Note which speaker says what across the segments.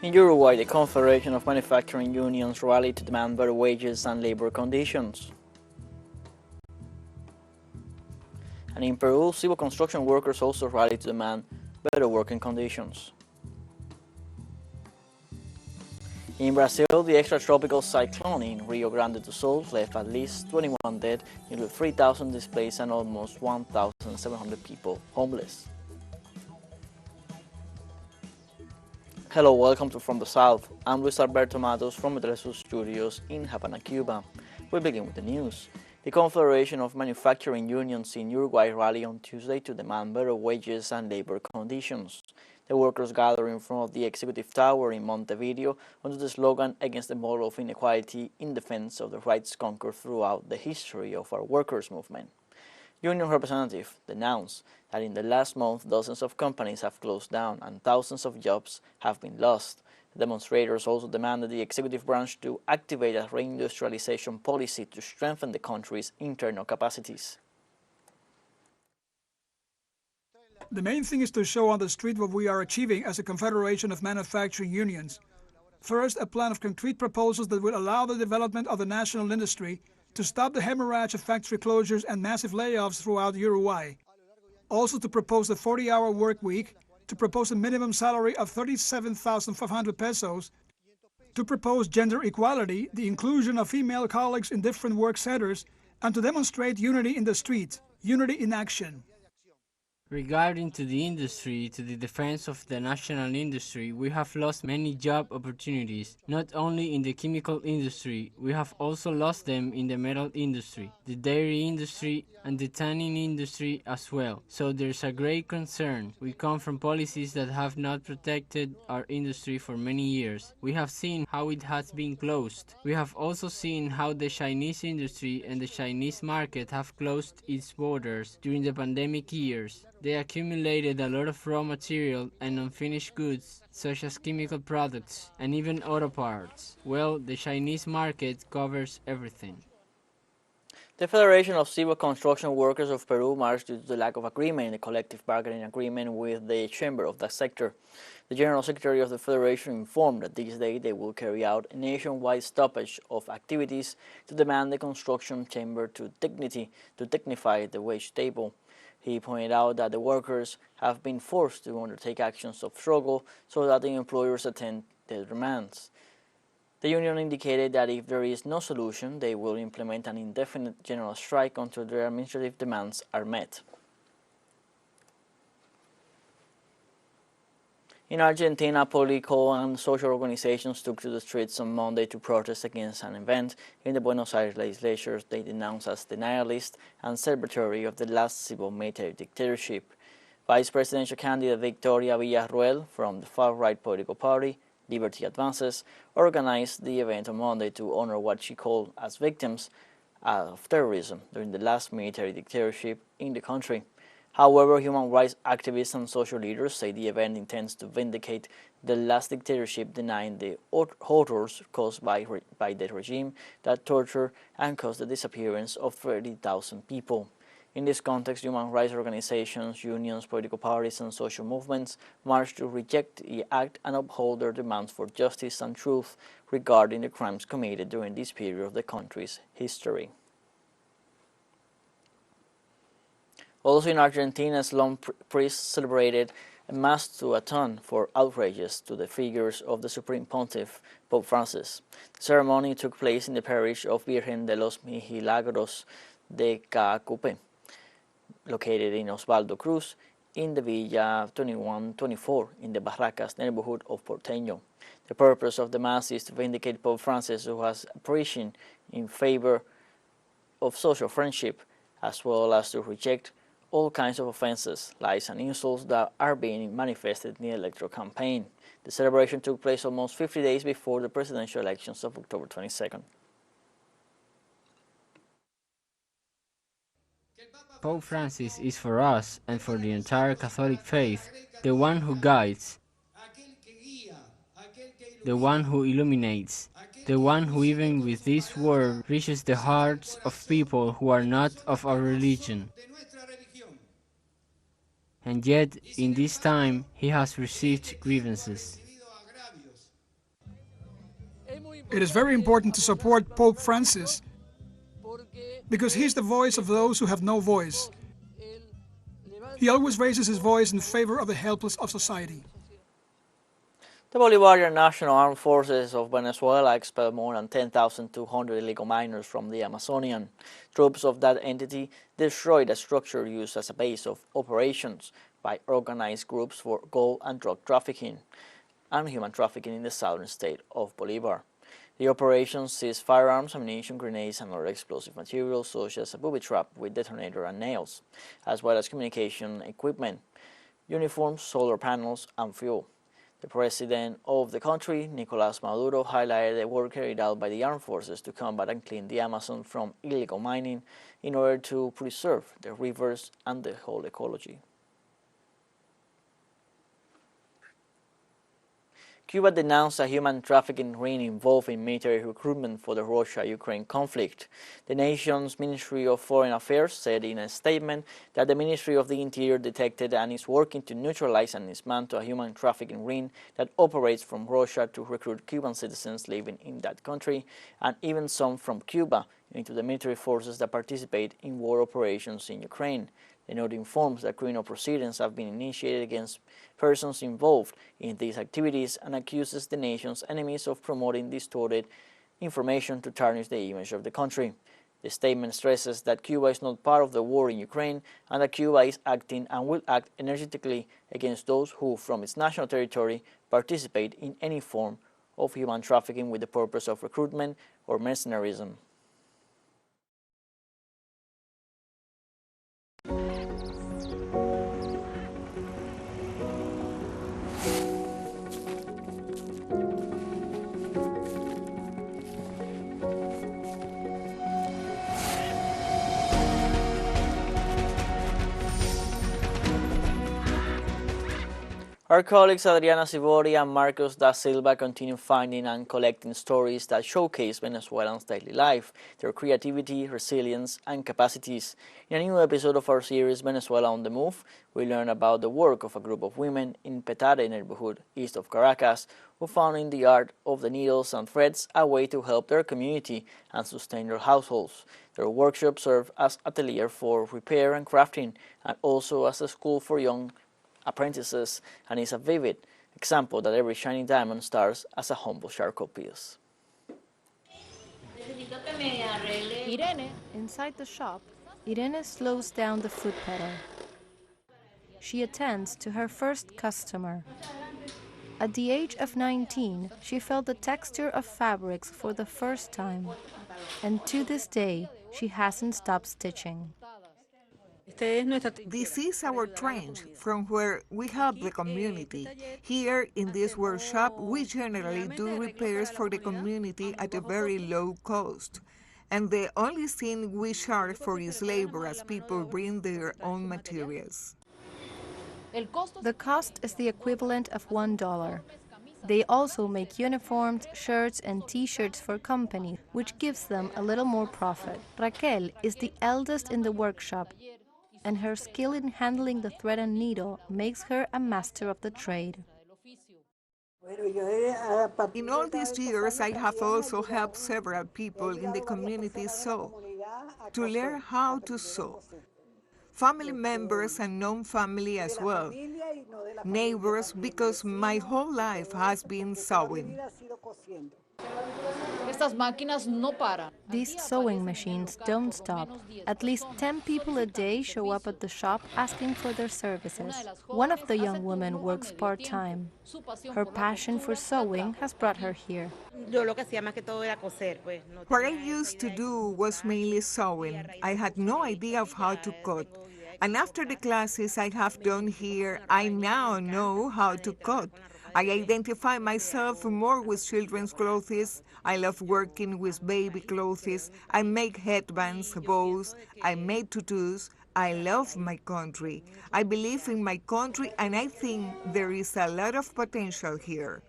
Speaker 1: In Uruguay, the Confederation of Manufacturing Unions rallied to demand better wages and labor conditions. And in Peru, civil construction workers also rallied to demand better working conditions. In Brazil, the extratropical cyclone in Rio Grande do Sul left at least 21 dead, nearly 3,000 displaced and almost 1,700 people homeless. Hello, welcome to From the South. I'm Luis Alberto Matos from the teleSUR studios in Havana, Cuba. We begin with the news. The Confederation of Manufacturing Unions in Uruguay rallied on Tuesday to demand better wages and labor conditions. The workers gathered in front of the executive tower in Montevideo under the slogan against the model of inequality in defense of the rights conquered throughout the history of our workers' movement. Union representatives denounced that in the last month dozens of companies have closed down and thousands of jobs have been lost. The demonstrators also demanded the executive branch to activate a reindustrialization policy to strengthen the country's internal capacities.
Speaker 2: The main thing is to show on the street what we are achieving as a confederation of manufacturing unions. First, a plan of concrete proposals that will allow the development of the national industry, to stop the hemorrhage of factory closures and massive layoffs throughout Uruguay. Also to propose a 40-hour work week, to propose a minimum salary of 37,500 pesos, to propose gender equality, the inclusion of female colleagues in different work centers, and to demonstrate unity in the street, unity in action.
Speaker 3: Regarding to the industry, to the defense of the national industry, we have lost many job opportunities, not only in the chemical industry, we have also lost them in the metal industry, the dairy industry, and the tanning industry as well. So there's a great concern. We come from policies that have not protected our industry for many years. We have seen how it has been closed. We have also seen how the Chinese industry and the Chinese market have closed its borders during the pandemic years. They accumulated a lot of raw material and unfinished goods, such as chemical products and even auto parts. Well, the Chinese market covers everything.
Speaker 1: The Federation of Civil Construction Workers of Peru marched due to the lack of agreement in the collective bargaining agreement with the chamber of that sector. The General Secretary of the Federation informed that this day they will carry out a nationwide stoppage of activities to demand the construction chamber to dignify the wage table. He pointed out that the workers have been forced to undertake actions of struggle so that the employers attend their demands. The union indicated that if there is no solution, they will implement an indefinite general strike until their administrative demands are met. In Argentina, political and social organizations took to the streets on Monday to protest against an event in the Buenos Aires legislature they denounced as denialist and celebratory of the last civil military dictatorship. Vice presidential candidate Victoria Villarruel from the far-right political party, Liberty Advances, organized the event on Monday to honor what she called as victims of terrorism during the last military dictatorship in the country. However, human rights activists and social leaders say the event intends to vindicate the last dictatorship, denying the horrors caused by the regime that tortured and caused the disappearance of 30,000 people. In this context, human rights organizations, unions, political parties, and social movements marched to reject the act and uphold their demands for justice and truth regarding the crimes committed during this period of the country's history. Also in Argentina, Islam priests celebrated a mass to atone for outrages to the figures of the Supreme Pontiff, Pope Francis. The ceremony took place in the parish of Virgen de los Milagros de Cacupe, located in Osvaldo Cruz, in the Villa 2124 in the Barracas neighborhood of Porteño. The purpose of the Mass is to vindicate Pope Francis, who has preaching in favor of social friendship, as well as to reject all kinds of offenses, lies, and insults that are being manifested in the electoral campaign. The celebration took place almost 50 days before the presidential elections of October 22nd.
Speaker 3: Pope Francis is for us and for the entire Catholic faith the one who guides, the one who illuminates, the one who even with this word reaches the hearts of people who are not of our religion. And yet, in this time, he has received grievances.
Speaker 2: It is very important to support Pope Francis because he's the voice of those who have no voice. He always raises his voice in favor of the helpless of society.
Speaker 1: The Bolivarian National Armed Forces of Venezuela expelled more than 10,200 illegal miners from the Amazonian. Troops of that entity destroyed a structure used as a base of operations by organized groups for gold and drug trafficking and human trafficking in the southern state of Bolivar. The operation seized firearms, ammunition, grenades, and other explosive materials such as a booby trap with detonator and nails, as well as communication equipment, uniforms, solar panels, and fuel. The president of the country, Nicolás Maduro, highlighted the work carried out by the armed forces to combat and clean the Amazon from illegal mining in order to preserve the rivers and the whole ecology. Cuba denounced a human trafficking ring involved in military recruitment for the Russia-Ukraine conflict. The nation's Ministry of Foreign Affairs said in a statement that the Ministry of the Interior detected and is working to neutralize and dismantle a human trafficking ring that operates from Russia to recruit Cuban citizens living in that country, and even some from Cuba, into the military forces that participate in war operations in Ukraine. The note informs that criminal proceedings have been initiated against persons involved in these activities and accuses the nation's enemies of promoting distorted information to tarnish the image of the country. The statement stresses that Cuba is not part of the war in Ukraine and that Cuba is acting and will act energetically against those who, from its national territory, participate in any form of human trafficking with the purpose of recruitment or mercenarism. Our colleagues Adriana Sivori and Marcos da Silva continue finding and collecting stories that showcase Venezuelans' daily life, their creativity, resilience, and capacities. In a new episode of our series Venezuela on the Move, we learn about the work of a group of women in Petare neighborhood east of Caracas who found in the art of the needles and threads a way to help their community and sustain their households. Their workshop served as atelier for repair and crafting and also as a school for young apprentices, and is a vivid example that every shining diamond starts as a humble charcoal piece.
Speaker 4: Inside the shop, Irene slows down the foot pedal. She attends to her first customer. At the age of 19, she felt the texture of fabrics for the first time, and to this day, she hasn't stopped stitching.
Speaker 5: This is our trench from where we help the community. Here in this workshop, we generally do repairs for the community at a very low cost. And the only thing we charge for is labor as people bring their own materials.
Speaker 4: The cost is the equivalent of $1. They also make uniforms, shirts, and t-shirts for companies, which gives them a little more profit. Raquel is the eldest in the workshop, and her skill in handling the thread and needle makes her a master of the trade.
Speaker 5: In all these years, I have also helped several people in the community sew, to learn how to sew. Family members and non-family as well, neighbors, because my whole life has been sewing.
Speaker 4: These sewing machines don't stop. At least 10 people a day show up at the shop asking for their services. One of the young women works part-time. Her passion for sewing has brought her here.
Speaker 5: What I used to do was mainly sewing. I had no idea of how to cut. And after the classes I have done here, I now know how to cut. I identify myself more with children's clothes. I love working with baby clothes. I make headbands, bows. I make tutus. I love my country. I believe in my country, and I think there is a lot of potential here.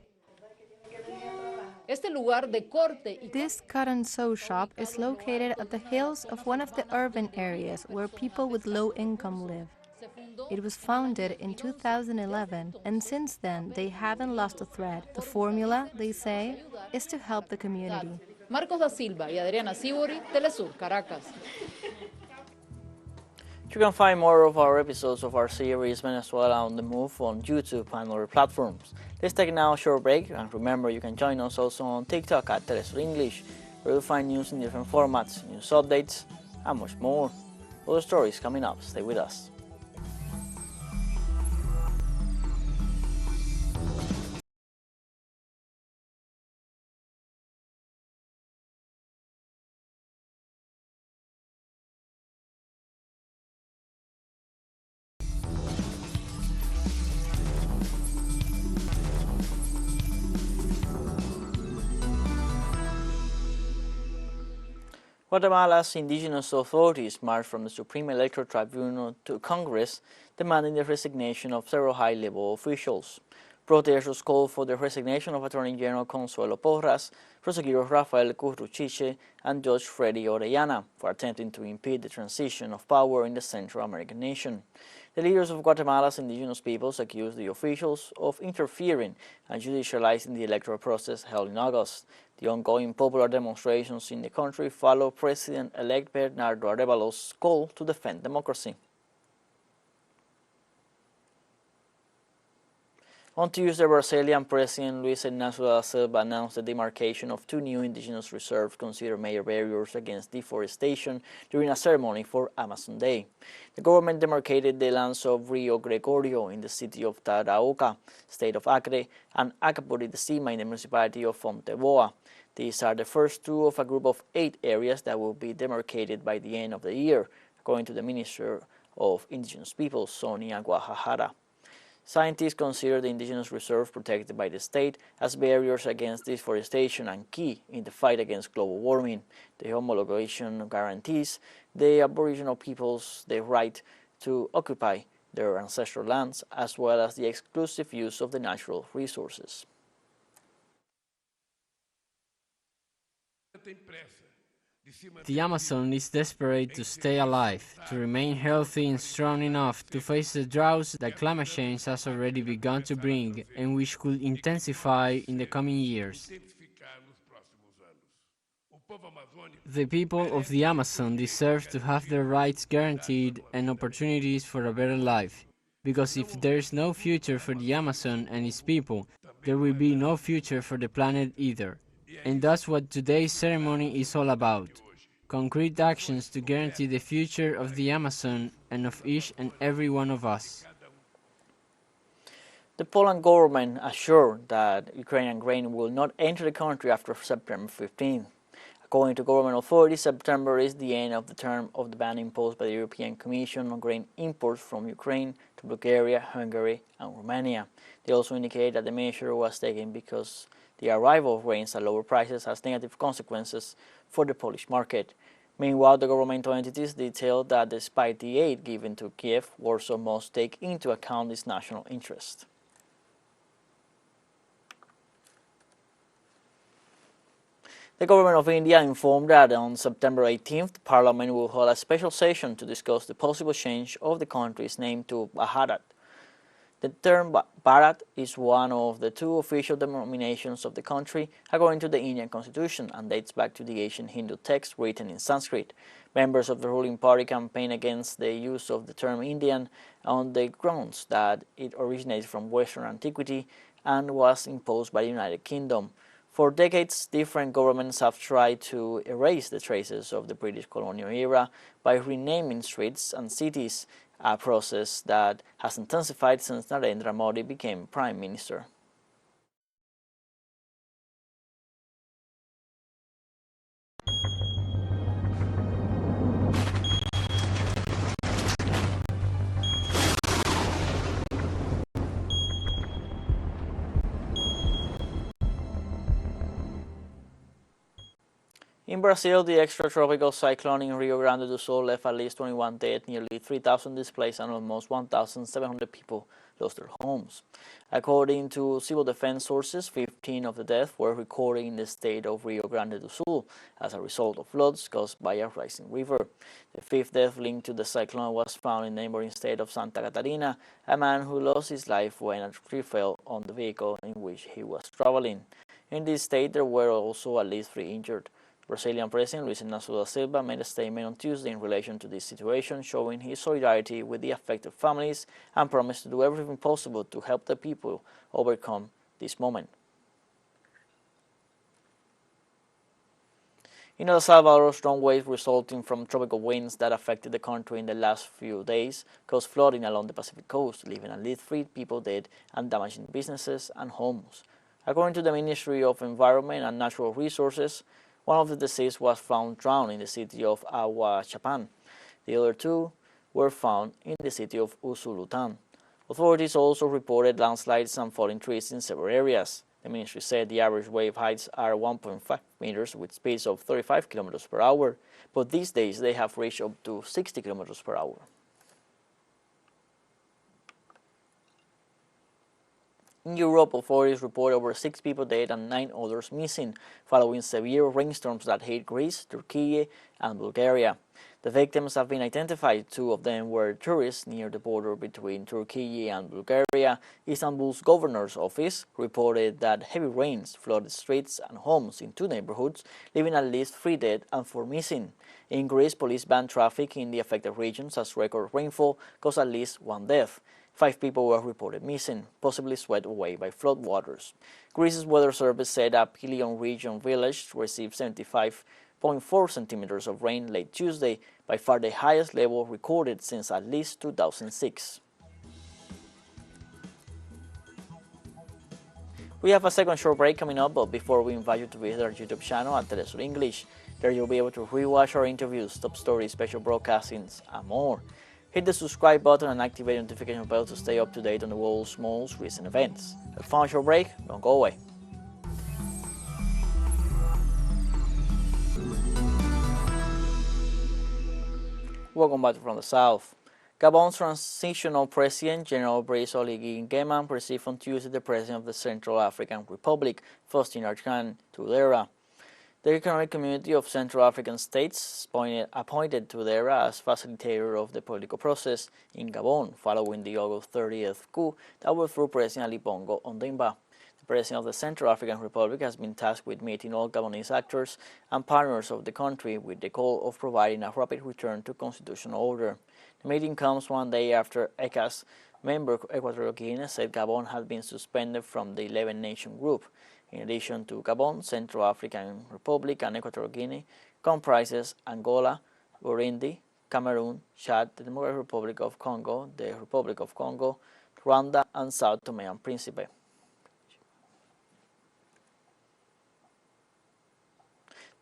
Speaker 4: This cut and sew shop is located at the hills of one of the urban areas where people with low income live. It was founded in 2011, and since then they haven't lost a thread. The formula, they say, is to help the community.
Speaker 6: Marcos da Silva y Adriana Sibori, teleSUR, Caracas.
Speaker 1: You can find more of our episodes of our series Venezuela on the Move on YouTube and other platforms. Let's take now a short break, and remember you can join us also on TikTok at teleSUR English, where you'll find news in different formats, news updates, and much more. Other stories coming up. Stay with us. Guatemala's indigenous authorities marched from the Supreme Electoral Tribunal to Congress, demanding the resignation of several high-level officials. Protesters called for the resignation of Attorney General Consuelo Porras, Prosecutor Rafael Curruchiche, and Judge Freddy Orellana for attempting to impede the transition of power in the Central American nation. The leaders of Guatemala's indigenous peoples accused the officials of interfering and judicializing the electoral process held in August. The ongoing popular demonstrations in the country follow President-elect Bernardo Arévalos' call to defend democracy. On Tuesday, Brazilian President Luiz Inácio da Silva announced the demarcation of two new indigenous reserves considered major barriers against deforestation during a ceremony for Amazon Day. The government demarcated the lands of Rio Gregorio in the city of Tarauca, state of Acre, and Acapuri de Cima in the municipality of Fonteboa. These are the first two of a group of 8 areas that will be demarcated by the end of the year, according to the Minister of Indigenous Peoples, Sonia Guajajara. Scientists consider the indigenous reserves protected by the state as barriers against deforestation and key in the fight against global warming. The homologation guarantees the Aboriginal peoples the right to occupy their ancestral lands as well as the exclusive use of the natural resources.
Speaker 3: The Amazon is desperate to stay alive, to remain healthy and strong enough to face the droughts that climate change has already begun to bring and which could intensify in the coming years. The people of the Amazon deserve to have their rights guaranteed and opportunities for a better life, because if there is no future for the Amazon and its people, there will be no future for the planet either. And that's what today's ceremony is all about. Concrete actions to guarantee the future of the Amazon and of each and every one of us.
Speaker 1: The Poland government assured that Ukrainian grain will not enter the country after September 15. According to government authorities, September is the end of the term of the ban imposed by the European Commission on grain imports from Ukraine to Bulgaria, Hungary, and Romania. They also indicate that the measure was taken because the arrival of grains at lower prices has negative consequences for the Polish market. Meanwhile, the governmental entities detailed that despite the aid given to Kiev, Warsaw must take into account its national interest. The government of India informed that on September 18th, Parliament will hold a special session to discuss the possible change of the country's name to Bharat. The term Bharat is one of the 2 official denominations of the country according to the Indian constitution and dates back to the ancient Hindu text written in Sanskrit. Members of the ruling party campaign against the use of the term Indian on the grounds that it originates from Western antiquity and was imposed by the United Kingdom. For decades, different governments have tried to erase the traces of the British colonial era by renaming streets and cities, a process that has intensified since Narendra Modi became Prime Minister. In Brazil, the extratropical cyclone in Rio Grande do Sul left at least 21 dead, nearly 3,000 displaced, and almost 1,700 people lost their homes. According to civil defense sources, 15 of the deaths were recorded in the state of Rio Grande do Sul as a result of floods caused by a rising river. The fifth death linked to the cyclone was found in the neighboring state of Santa Catarina, a man who lost his life when a tree fell on the vehicle in which he was traveling. In this state, there were also at least 3 injured. Brazilian President Luis Inácio da Silva made a statement on Tuesday in relation to this situation, showing his solidarity with the affected families and promised to do everything possible to help the people overcome this moment. In El Salvador, strong waves resulting from tropical winds that affected the country in the last few days caused flooding along the Pacific coast, leaving at least 3 people dead and damaging businesses and homes. According to the Ministry of Environment and Natural Resources, one of the deceased was found drowned in the city of Aguachapan. The other 2 were found in the city of Usulután. Authorities also reported landslides and falling trees in several areas. The ministry said the average wave heights are 1.5 meters with speeds of 35 kilometers per hour, but these days they have reached up to 60 kilometers per hour. In Europe, authorities report over 6 people dead and 9 others missing following severe rainstorms that hit Greece, Turkey, and Bulgaria. The victims have been identified. 2 of them were tourists near the border between Turkey and Bulgaria. Istanbul's governor's office reported that heavy rains flooded streets and homes in 2 neighborhoods, leaving at least 3 dead and 4 missing. In Greece, police banned traffic in the affected regions as record rainfall caused at least 1 death. 5 people were reported missing, possibly swept away by floodwaters. Greece's weather service said a Pelion region village received 75.4 centimeters of rain late Tuesday, by far the highest level recorded since at least 2006. We have a second short break coming up, but before we invite you to visit our YouTube channel at teleSUR English. There you'll be able to rewatch our interviews, top stories, special broadcastings, and more. Hit the subscribe button and activate the notification bell to stay up to date on the world's most recent events. A fun short break, don't go away. Welcome back from the South. Gabon's transitional president, General Brice Oligui Nguema, received on Tuesday the president of the Central African Republic, Faustin Archange Touadéra. The Economic Community of Central African States appointed Touadéra as facilitator of the political process in Gabon following the August 30th coup that overthrew President Ali Bongo Ondimba. The President of the Central African Republic has been tasked with meeting all Gabonese actors and partners of the country with the goal of providing a rapid return to constitutional order. The meeting comes 1 day after ECA's member Equatorial Guinea said Gabon had been suspended from the 11-nation group. In addition to Gabon, Central African Republic and Equatorial Guinea comprises Angola, Burundi, Cameroon, Chad, the Democratic Republic of Congo, the Republic of Congo, Rwanda, and Sao Tome and Principe.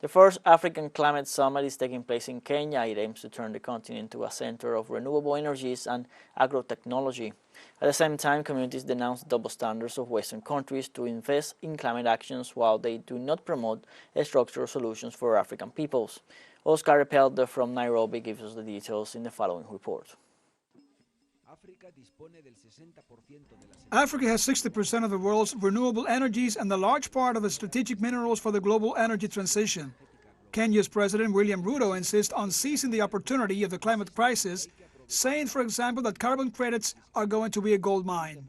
Speaker 1: The first African Climate Summit is taking place in Kenya. It aims to turn the continent into a center of renewable energies and agrotechnology. At the same time, communities denounce the double standards of Western countries to invest in climate actions while they do not promote structural solutions for African peoples. Oscar Repelder from Nairobi gives us the details in the following report.
Speaker 2: Africa has 60% of the world's renewable energies and a large part of the strategic minerals for the global energy transition. Kenya's President William Ruto insists on seizing the opportunity of the climate crisis, saying, for example, that carbon credits are going to be a gold mine.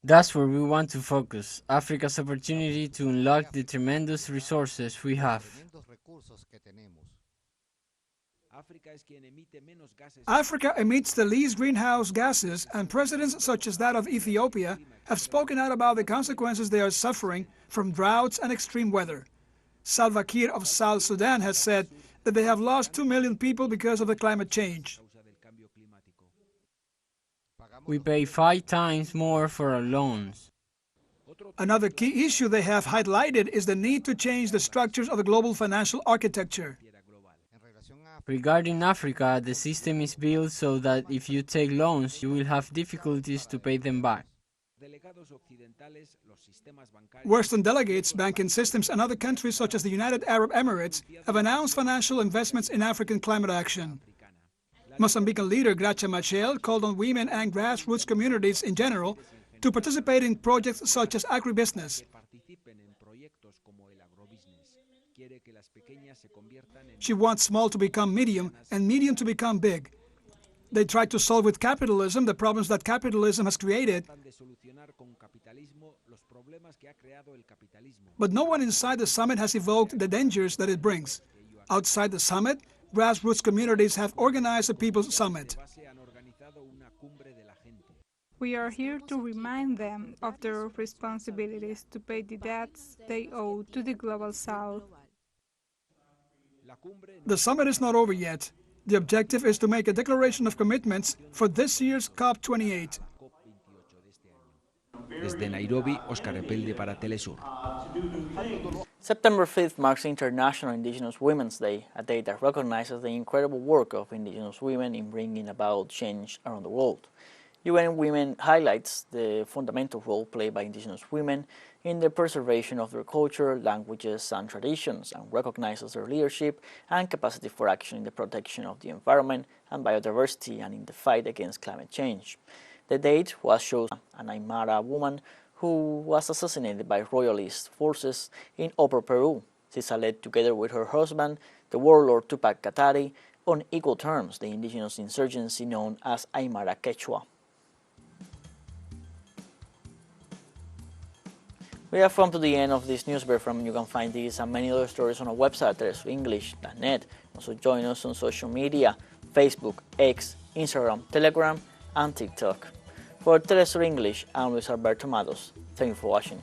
Speaker 3: That's where we want to focus, Africa's opportunity to unlock the tremendous resources we have.
Speaker 2: Africa emits the least greenhouse gases, and presidents such as that of Ethiopia have spoken out about the consequences they are suffering from droughts and extreme weather. Salva Kiir of South Sudan has said that they have lost 2 million people because of the climate change.
Speaker 3: We pay 5 times more for our loans.
Speaker 2: Another key issue they have highlighted is the need to change the structures of the global financial architecture.
Speaker 3: Regarding Africa, the system is built so that if you take loans, you will have difficulties to pay them back.
Speaker 2: Western delegates, banking systems, and other countries such as the United Arab Emirates have announced financial investments in African climate action. Mozambican leader Gracia Machel called on women and grassroots communities in general to participate in projects such as agribusiness. She wants small to become medium and medium to become big. They try to solve with capitalism the problems that capitalism has created, but no one inside the summit has evoked the dangers that it brings. Outside the summit, grassroots communities have organized a People's Summit.
Speaker 7: We are here to remind them of their responsibilities to pay the debts they owe to the Global South.
Speaker 2: The summit is not over yet. The objective is to make a declaration of commitments for this year's COP28.
Speaker 8: Desde Nairobi, Oscar Repelde para teleSUR.
Speaker 1: September 5th marks International Indigenous Women's Day, a day that recognizes the incredible work of Indigenous women in bringing about change around the world. UN Women highlights the fundamental role played by Indigenous women in the preservation of their culture, languages, and traditions, and recognizes their leadership and capacity for action in the protection of the environment and biodiversity and in the fight against climate change. The date was chosen by an Aymara woman who was assassinated by royalist forces in Upper Peru. Sisa led, together with her husband, the warlord Tupac Katari, on equal terms the indigenous insurgency known as Aymara Quechua. We have come to the end of this news briefing. You can find these and many other stories on our website, telesurenglish.net. Also join us on social media, Facebook, X, Instagram, Telegram, and TikTok. For telesur English, I'm Luis Alberto Mados. Thank you for watching.